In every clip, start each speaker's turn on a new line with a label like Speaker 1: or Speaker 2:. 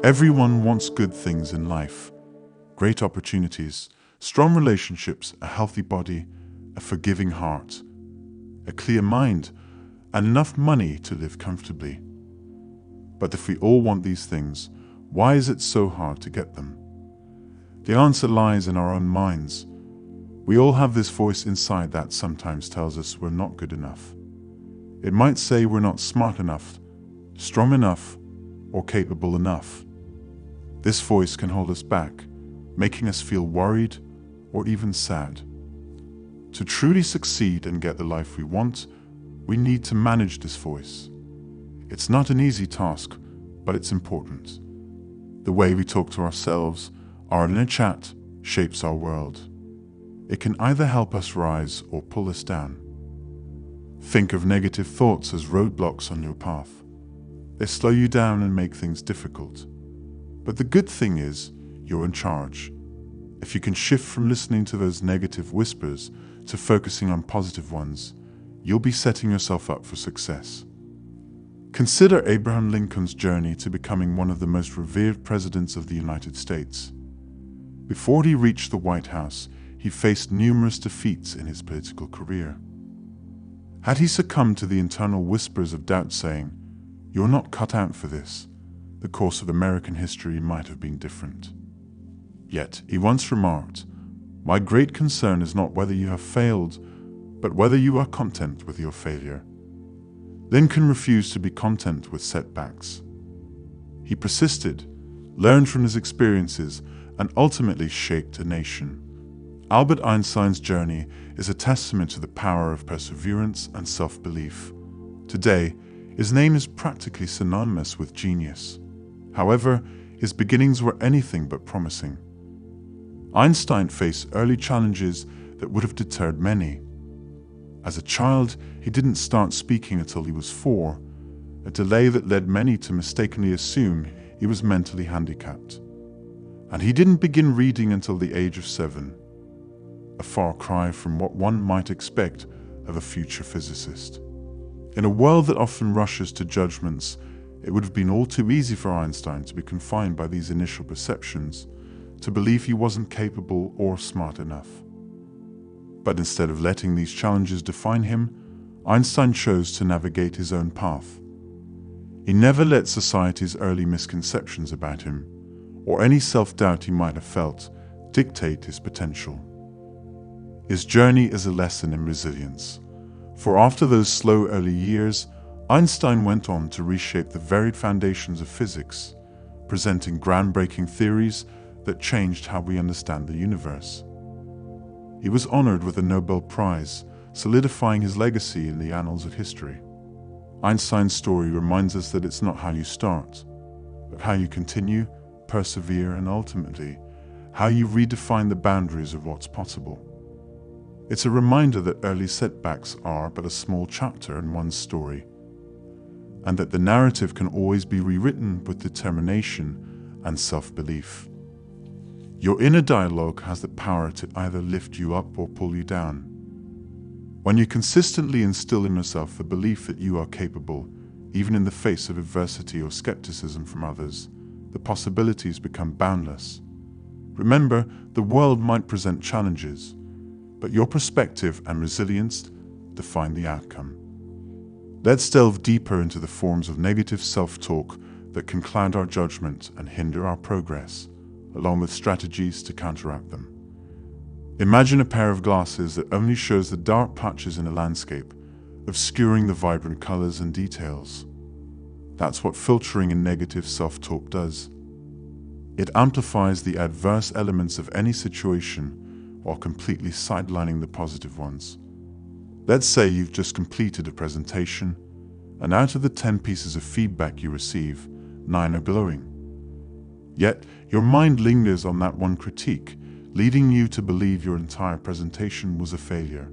Speaker 1: Everyone wants good things in life. Great opportunities, strong relationships, a healthy body, a forgiving heart, a clear mind, and enough money to live comfortably. But if we all want these things, why is it so hard to get them? The answer lies in our own minds. We all have this voice inside that sometimes tells us we're not good enough. It might say we're not smart enough, strong enough, or capable enough. This voice can hold us back, making us feel worried or even sad. To truly succeed and get the life we want, we need to manage this voice. It's not an easy task, but it's important. The way we talk to ourselves, our inner chat, shapes our world. It can either help us rise or pull us down. Think of negative thoughts as roadblocks on your path. They slow you down and make things difficult. But the good thing is, you're in charge. If you can shift from listening to those negative whispers to focusing on positive ones, you'll be setting yourself up for success. Consider Abraham Lincoln's journey to becoming one of the most revered presidents of the United States. Before he reached the White House, he faced numerous defeats in his political career. Had he succumbed to the internal whispers of doubt saying, "You're not cut out for this," the course of American history might have been different. Yet, he once remarked, "My great concern is not whether you have failed, but whether you are content with your failure." Lincoln refused to be content with setbacks. He persisted, learned from his experiences, and ultimately shaped a nation. Albert Einstein's journey is a testament to the power of perseverance and self-belief. Today, his name is practically synonymous with genius. However, his beginnings were anything but promising. Einstein faced early challenges that would have deterred many. As a child, he didn't start speaking until he was 4, a delay that led many to mistakenly assume he was mentally handicapped. And he didn't begin reading until the age of 7, a far cry from what one might expect of a future physicist. In a world that often rushes to judgments, it would have been all too easy for Einstein to be confined by these initial perceptions, to believe he wasn't capable or smart enough. But instead of letting these challenges define him, Einstein chose to navigate his own path. He never let society's early misconceptions about him, or any self-doubt he might have felt, dictate his potential. His journey is a lesson in resilience, for after those slow early years, Einstein went on to reshape the varied foundations of physics, presenting groundbreaking theories that changed how we understand the universe. He was honored with a Nobel Prize, solidifying his legacy in the annals of history. Einstein's story reminds us that it's not how you start, but how you continue, persevere, and ultimately, how you redefine the boundaries of what's possible. It's a reminder that early setbacks are but a small chapter in one's story, and that the narrative can always be rewritten with determination and self-belief. Your inner dialogue has the power to either lift you up or pull you down. When you consistently instill in yourself the belief that you are capable, even in the face of adversity or skepticism from others, the possibilities become boundless. Remember, the world might present challenges, but your perspective and resilience define the outcome. Let's delve deeper into the forms of negative self-talk that can cloud our judgment and hinder our progress, along with strategies to counteract them. Imagine a pair of glasses that only shows the dark patches in a landscape, obscuring the vibrant colors and details. That's what filtering in negative self-talk does. It amplifies the adverse elements of any situation while completely sidelining the positive ones. Let's say you've just completed a presentation, and out of the 10 pieces of feedback you receive, 9 are glowing. Yet, your mind lingers on that one critique, leading you to believe your entire presentation was a failure.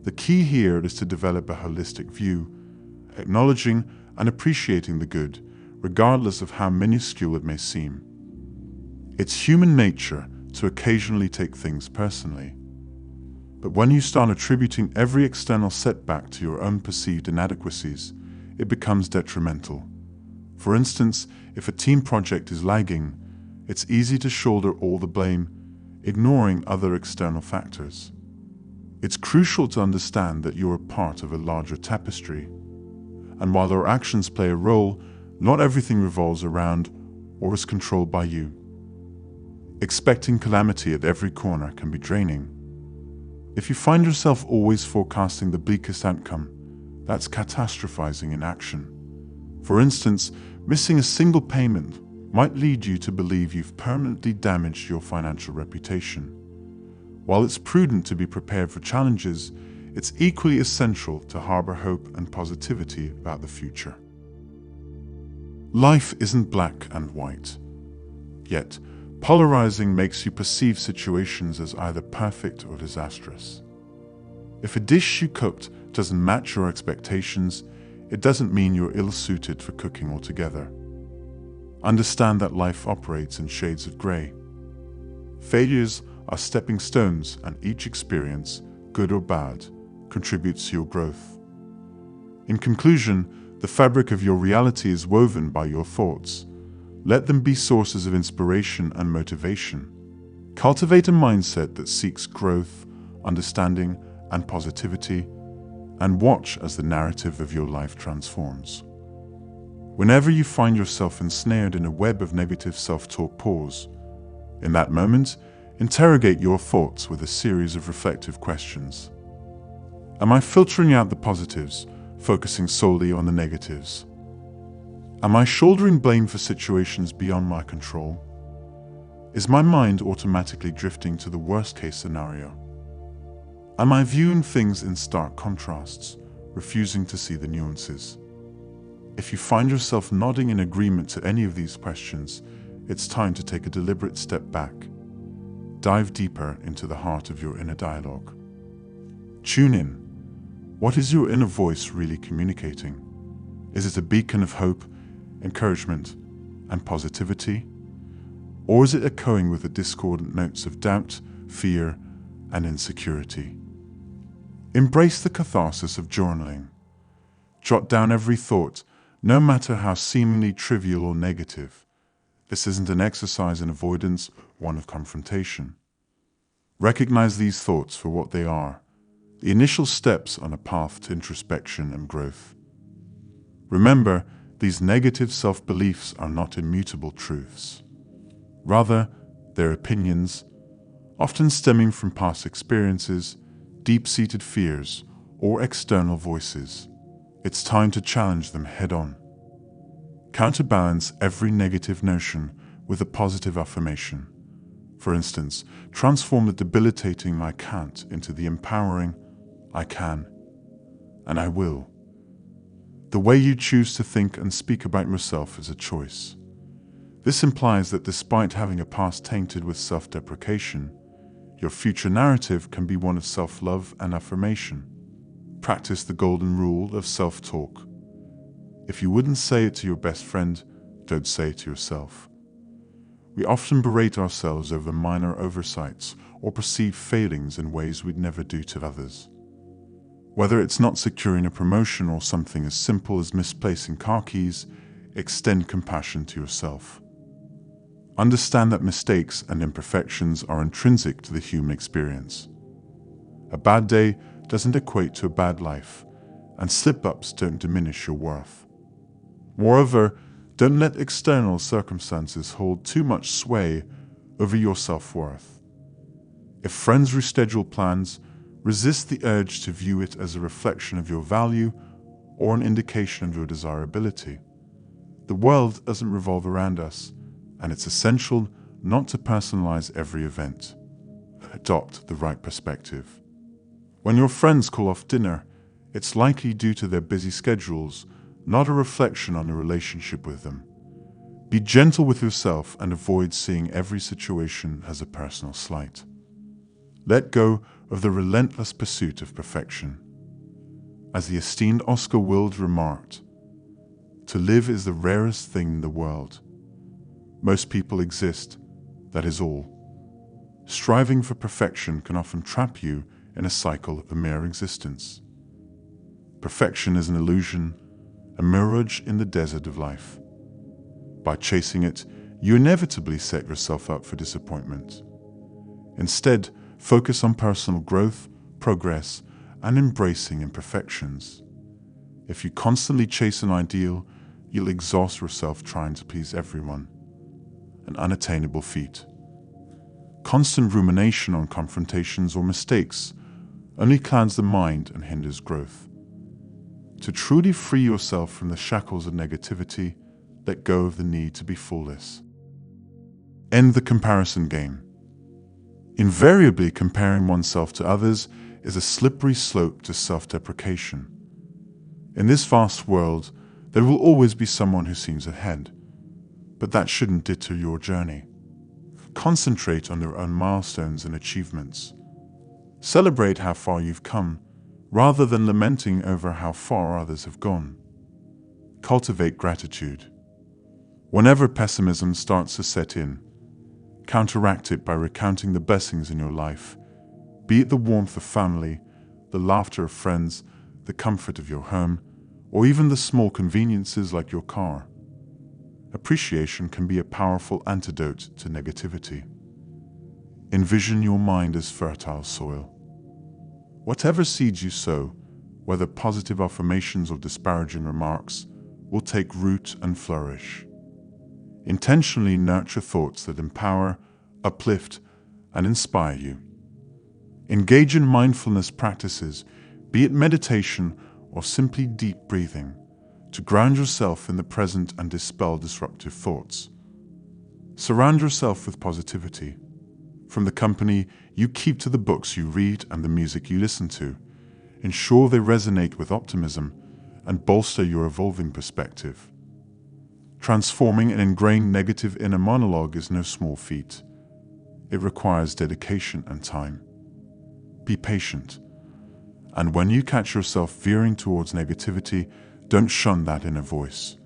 Speaker 1: The key here is to develop a holistic view, acknowledging and appreciating the good, regardless of how minuscule it may seem. It's human nature to occasionally take things personally. But when you start attributing every external setback to your own perceived inadequacies, it becomes detrimental. For instance, if a team project is lagging, it's easy to shoulder all the blame, ignoring other external factors. It's crucial to understand that you're a part of a larger tapestry. And while our actions play a role, not everything revolves around or is controlled by you. Expecting calamity at every corner can be draining. If you find yourself always forecasting the bleakest outcome, that's catastrophizing in action. For instance, missing a single payment might lead you to believe you've permanently damaged your financial reputation. While it's prudent to be prepared for challenges, it's equally essential to harbor hope and positivity about the future. Life isn't black and white. Yet, polarizing makes you perceive situations as either perfect or disastrous. If a dish you cooked doesn't match your expectations, it doesn't mean you're ill-suited for cooking altogether. Understand that life operates in shades of gray. Failures are stepping stones, and each experience, good or bad, contributes to your growth. In conclusion, the fabric of your reality is woven by your thoughts. Let them be sources of inspiration and motivation. Cultivate a mindset that seeks growth, understanding, and positivity, and watch as the narrative of your life transforms. Whenever you find yourself ensnared in a web of negative self-talk, pause. In that moment, interrogate your thoughts with a series of reflective questions. Am I filtering out the positives, focusing solely on the negatives? Am I shouldering blame for situations beyond my control? Is my mind automatically drifting to the worst-case scenario? Am I viewing things in stark contrasts, refusing to see the nuances? If you find yourself nodding in agreement to any of these questions, it's time to take a deliberate step back. Dive deeper into the heart of your inner dialogue. Tune in. What is your inner voice really communicating? Is it a beacon of hope, encouragement, and positivity? Or is it echoing with the discordant notes of doubt, fear, and insecurity? Embrace the catharsis of journaling. Jot down every thought, no matter how seemingly trivial or negative. This isn't an exercise in avoidance, one of confrontation. Recognize these thoughts for what they are, the initial steps on a path to introspection and growth. Remember, these negative self-beliefs are not immutable truths. Rather, they're opinions, often stemming from past experiences, deep-seated fears, or external voices. It's time to challenge them head-on. Counterbalance every negative notion with a positive affirmation. For instance, transform the debilitating "I can't" into the empowering "I can" and "I will." The way you choose to think and speak about yourself is a choice. This implies that despite having a past tainted with self-deprecation, your future narrative can be one of self-love and affirmation. Practice the golden rule of self-talk. If you wouldn't say it to your best friend, don't say it to yourself. We often berate ourselves over minor oversights or perceived failings in ways we'd never do to others. Whether it's not securing a promotion or something as simple as misplacing car keys, extend compassion to yourself. Understand that mistakes and imperfections are intrinsic to the human experience. A bad day doesn't equate to a bad life, and slip-ups don't diminish your worth. Moreover, don't let external circumstances hold too much sway over your self-worth. If friends reschedule plans, resist the urge to view it as a reflection of your value or an indication of your desirability. The world doesn't revolve around us, and it's essential not to personalize every event. Adopt the right perspective. When your friends call off dinner, it's likely due to their busy schedules, not a reflection on your relationship with them. Be gentle with yourself and avoid seeing every situation as a personal slight. Let go of the relentless pursuit of perfection. As the esteemed Oscar Wilde remarked, "To live is the rarest thing in the world. Most people exist, that is all." Striving for perfection can often trap you in a cycle of mere existence. Perfection is an illusion, a mirage in the desert of life. By chasing it, you inevitably set yourself up for disappointment. Instead, focus on personal growth, progress, and embracing imperfections. If you constantly chase an ideal, you'll exhaust yourself trying to please everyone. An unattainable feat. Constant rumination on confrontations or mistakes only clouds the mind and hinders growth. To truly free yourself from the shackles of negativity, let go of the need to be flawless. End the comparison game. Invariably, comparing oneself to others is a slippery slope to self-deprecation. In this vast world, there will always be someone who seems ahead, but that shouldn't deter your journey. Concentrate on your own milestones and achievements. Celebrate how far you've come, rather than lamenting over how far others have gone. Cultivate gratitude. Whenever pessimism starts to set in, counteract it by recounting the blessings in your life, be it the warmth of family, the laughter of friends, the comfort of your home, or even the small conveniences like your car. Appreciation can be a powerful antidote to negativity. Envision your mind as fertile soil. Whatever seeds you sow, whether positive affirmations or disparaging remarks, will take root and flourish. Intentionally nurture thoughts that empower, uplift, and inspire you. Engage in mindfulness practices, be it meditation or simply deep breathing, to ground yourself in the present and dispel disruptive thoughts. Surround yourself with positivity. From the company you keep to the books you read and the music you listen to, ensure they resonate with optimism and bolster your evolving perspective. Transforming an ingrained negative inner monologue is no small feat. It requires dedication and time. Be patient. And when you catch yourself veering towards negativity, don't shun that inner voice.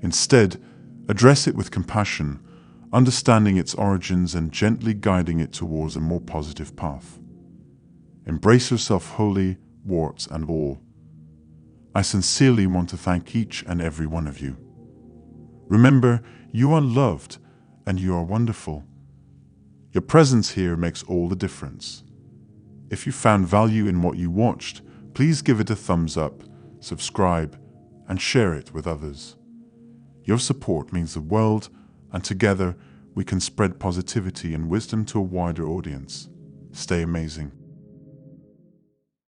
Speaker 1: Instead, address it with compassion, understanding its origins and gently guiding it towards a more positive path. Embrace yourself wholly, warts and all. I sincerely want to thank each and every one of you. Remember, you are loved and you are wonderful. Your presence here makes all the difference. If you found value in what you watched, please give it a thumbs up, subscribe, and share it with others. Your support means the world, and together we can spread positivity and wisdom to a wider audience. Stay amazing.